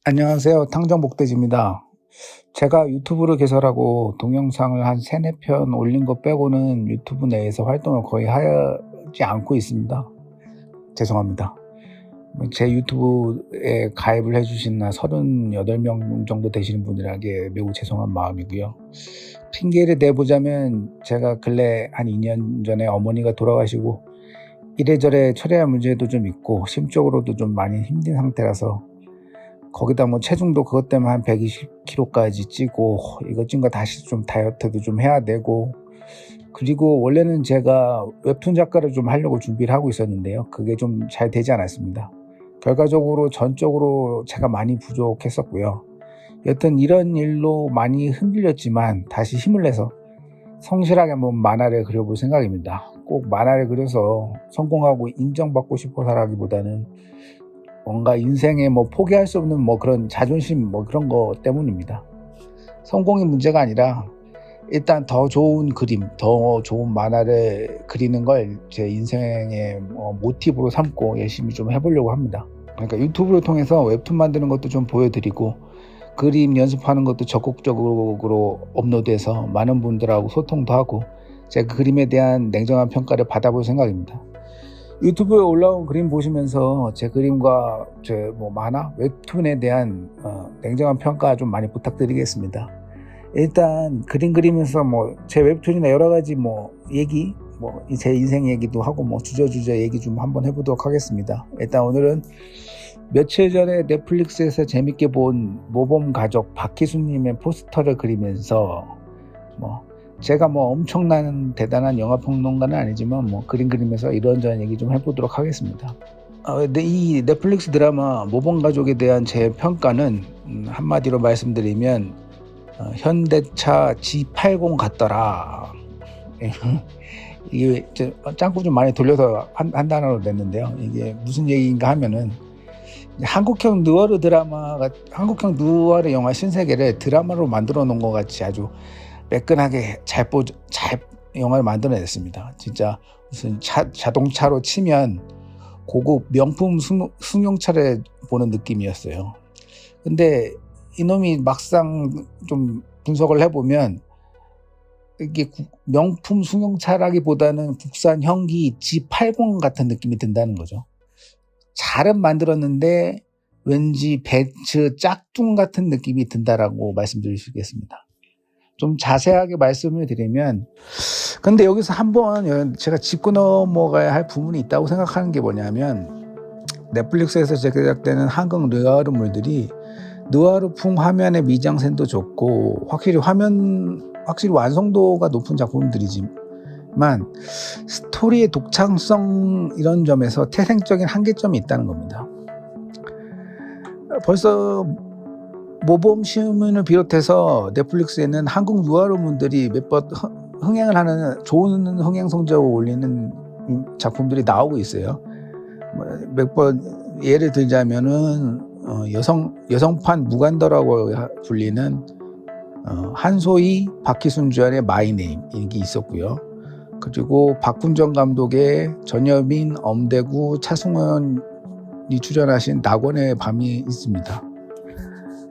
안녕하세요. 탕정복돼지입니다. 제가 유튜브를 개설하고 동영상을 한 3-4편 올린 것 빼고는 유튜브 내에서 활동을 거의 하지 않고 있습니다. 죄송합니다. 제 유튜브에 가입을 해주신 38명 정도 되시는 분들에게 매우 죄송한 마음이고요. 핑계를 내보자면 제가 근래 한 2년 전에 어머니가 돌아가시고 이래저래 처리할 문제도 좀 있고 심적으로도 좀 많이 힘든 상태라서 거기다 체중도 그것 때문에 한 120kg까지 찌고 이것저것 다시 좀 다이어트도 좀 해야 되고, 그리고 원래는 제가 웹툰 작가를 좀 하려고 준비를 하고 있었는데요. 그게 좀 잘 되지 않았습니다. 결과적으로 전적으로 제가 많이 부족했었고요. 여튼 이런 일로 많이 흔들렸지만 다시 힘을 내서 성실하게 한번 만화를 그려볼 생각입니다. 꼭 만화를 그려서 성공하고 인정받고 싶어서라기보다는 뭔가 인생에 포기할 수 없는 그런 자존심 그런 거 때문입니다. 성공이 문제가 아니라 일단 더 좋은 그림, 더 좋은 만화를 그리는 걸 제 인생의 모티브로 삼고 열심히 좀 해보려고 합니다. 그러니까 유튜브를 통해서 웹툰 만드는 것도 좀 보여드리고 그림 연습하는 것도 적극적으로 업로드해서 많은 분들하고 소통도 하고 제 그림에 대한 냉정한 평가를 받아볼 생각입니다. 유튜브에 올라온 그림 보시면서 제 그림과 제 만화, 웹툰에 대한 냉정한 평가 좀 많이 부탁드리겠습니다. 일단 그림 그리면서 제 웹툰이나 여러 가지 얘기, 제 인생 얘기도 하고 주저주저 얘기 좀 한번 해보도록 하겠습니다. 일단 오늘은 며칠 전에 넷플릭스에서 재밌게 본 모범가족 박희순님의 포스터를 그리면서 제가 엄청난 대단한 영화평론가는 아니지만 그림 그리면서 이런저런 얘기 좀 해보도록 하겠습니다. 근데 이 넷플릭스 드라마 모범가족에 대한 제 평가는 한마디로 말씀드리면 현대차 G80 같더라. 이게 짱구 좀 많이 돌려서 한 단어로 냈는데요. 이게 무슨 얘기인가 하면은 한국형 누아르 드라마가 한국형 누아르 영화 신세계를 드라마로 만들어 놓은 것 같이 아주 매끈하게 잘 영화를 만들어냈습니다. 진짜 무슨 자동차로 치면 고급 명품 승용차를 보는 느낌이었어요. 근데 이놈이 막상 좀 분석을 해보면 이게 명품 승용차라기보다는 국산 형기 G80 같은 느낌이 든다는 거죠. 잘은 만들었는데 왠지 벤츠 짝퉁 같은 느낌이 든다라고 말씀드릴 수 있겠습니다. 좀 자세하게 말씀을 드리면, 근데 여기서 한번 제가 짚고 넘어가야 할 부분이 있다고 생각하는 게 뭐냐면, 넷플릭스에서 제작되는 한국 느와르물들이 느와르풍 화면의 미장센도 좋고 확실히 완성도가 높은 작품들이지만 스토리의 독창성 이런 점에서 태생적인 한계점이 있다는 겁니다. 벌써 모범 시민을 비롯해서 넷플릭스에는 한국 누아르문들이 몇 번 흥행을 하는 좋은 흥행 성적을 올리는 작품들이 나오고 있어요. 몇 번 예를 들자면은 여성판 무간더라고 불리는 한소희, 박희순 주연의 마이네임 이게 있었고요. 그리고 박훈정 감독의 전여민, 엄대구, 차승원이 출연하신 낙원의 밤이 있습니다.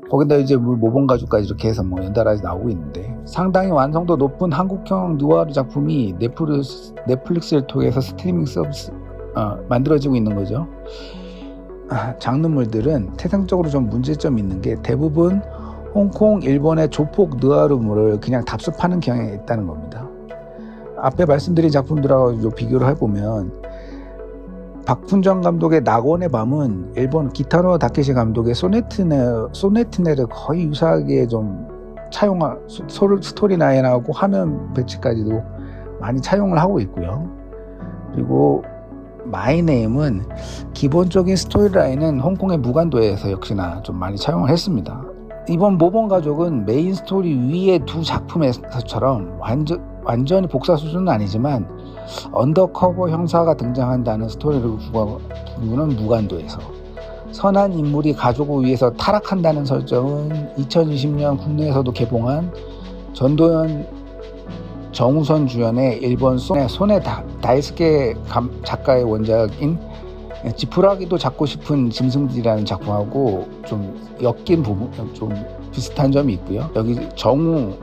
거기다 이제 모범가족까지 이렇게 해서 연달아 나오고 있는데 상당히 완성도 높은 한국형 누아르 작품이 넷플릭스를 통해서 스트리밍 서비스 만들어지고 있는 거죠. 장르물들은 태생적으로 좀 문제점이 있는 게 대부분 홍콩, 일본의 조폭 느아르물을 그냥 답습하는 경향이 있다는 겁니다. 앞에 말씀드린 작품들하고 비교를 해보면 박훈정 감독의 낙원의 밤은 일본 기타노 다케시 감독의 소네트네를 거의 유사하게 좀 차용한 스토리라인하고 화면 배치까지도 많이 차용을 하고 있고요. 그리고 마이네임은 기본적인 스토리라인은 홍콩의 무간도에서 역시나 좀 많이 차용을 했습니다. 이번 모범가족은 메인 스토리 위의 두 작품에서처럼 완전히 복사 수준은 아니지만 언더커버 형사가 등장한다는 스토리를 부르는 무간도에서 선한 인물이 가족을 위해서 타락한다는 설정은 2020년 국내에서도 개봉한 전도연, 정우선 주연의 일본 손에 다이스케 작가의 원작인 지푸라기도 잡고 싶은 짐승들이라는 작품하고 좀 엮인 부분, 좀 비슷한 점이 있고요. 여기 정우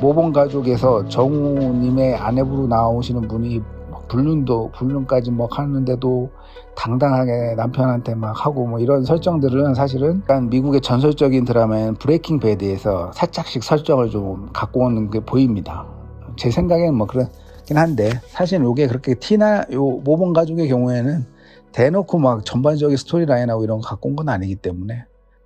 모범가족에서 정우님의 아내분으로 나오시는 분이 불륜까지 뭐 하는데도 당당하게 남편한테 막 하고 뭐 이런 설정들은 사실은 약간 미국의 전설적인 드라마인 브레이킹 배드에서 살짝씩 설정을 좀 갖고 오는 게 보입니다. 제 생각에는 뭐 그렇긴 한데 사실 이게 그렇게 요 모범가족의 경우에는 대놓고 막 전반적인 스토리라인하고 이런 거 갖고 온 건 아니기 때문에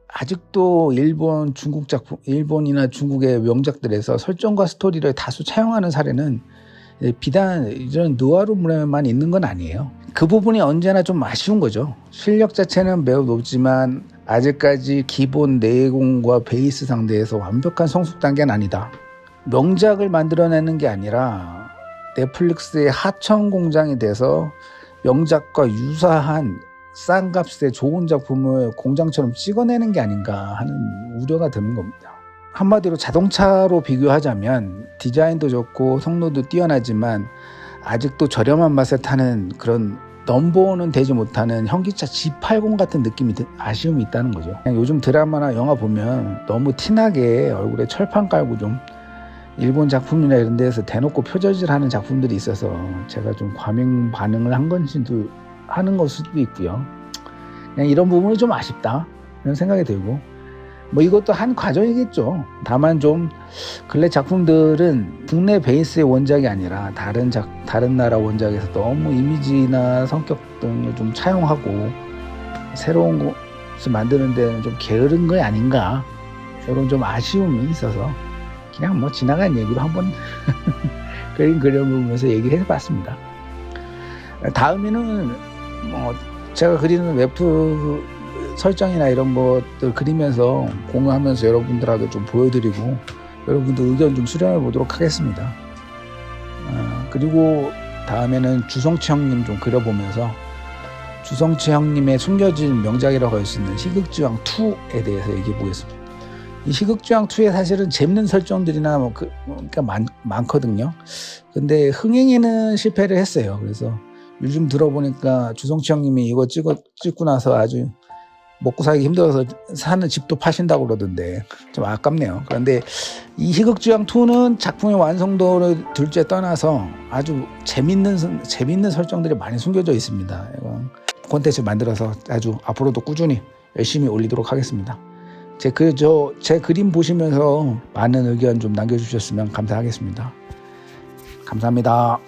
아직도 일본, 중국 작품, 일본이나 중국의 명작들에서 설정과 스토리를 다수 차용하는 사례는 비단 이런 느와르물에만 있는 건 아니에요. 그 부분이 언제나 좀 아쉬운 거죠. 실력 자체는 매우 높지만 아직까지 기본 내공과 베이스 상대에서 완벽한 성숙 단계는 아니다. 명작을 만들어내는 게 아니라 넷플릭스의 하청 공장이 돼서 명작과 유사한 싼 값에 좋은 작품을 공장처럼 찍어내는 게 아닌가 하는 우려가 드는 겁니다. 한마디로 자동차로 비교하자면 디자인도 좋고 성능도 뛰어나지만 아직도 저렴한 맛에 타는 그런 넘버원은 되지 못하는 현기차 G80 같은 느낌이 아쉬움이 있다는 거죠. 그냥 요즘 드라마나 영화 보면 너무 티나게 얼굴에 철판 깔고 좀 일본 작품이나 이런 데에서 대놓고 표절질하는 작품들이 있어서 제가 좀 과민 반응을 한 건지도 하는 걸 수도 있고요. 그냥 이런 부분이 좀 아쉽다 이런 생각이 들고 뭐 이것도 한 과정이겠죠. 다만 좀 근래 작품들은 국내 베이스의 원작이 아니라 다른 나라 원작에서 너무 이미지나 성격 등을 좀 차용하고 새로운 것을 만드는 데는 좀 게으른 거 아닌가 이런 좀 아쉬움이 있어서 그냥 뭐 지나간 얘기로 한번 그림 그려보면서 얘기를 해봤습니다. 다음에는 뭐 제가 그리는 웹툰 설정이나 이런 것들 그리면서 공유하면서 여러분들하고 좀 보여드리고 여러분들 의견 좀 수렴해 보도록 하겠습니다. 그리고 다음에는 주성치 형님 좀 그려보면서 주성치 형님의 숨겨진 명작이라고 할 수 있는 희극지왕 2에 대해서 얘기해 보겠습니다. 이 희극지왕 2에 사실은 재밌는 설정들이나 그러니까 많거든요. 근데 흥행에는 실패를 했어요. 그래서 요즘 들어보니까 주성치 형님이 이거 찍고 나서 아주 먹고 살기 힘들어서 사는 집도 파신다고 그러던데 좀 아깝네요. 그런데 이 희극지왕2는 작품의 완성도를 둘째 떠나서 아주 재밌는 설정들이 많이 숨겨져 있습니다. 이건 콘텐츠 만들어서 아주 앞으로도 꾸준히 열심히 올리도록 하겠습니다. 제 그림 보시면서 많은 의견 좀 남겨주셨으면 감사하겠습니다. 감사합니다.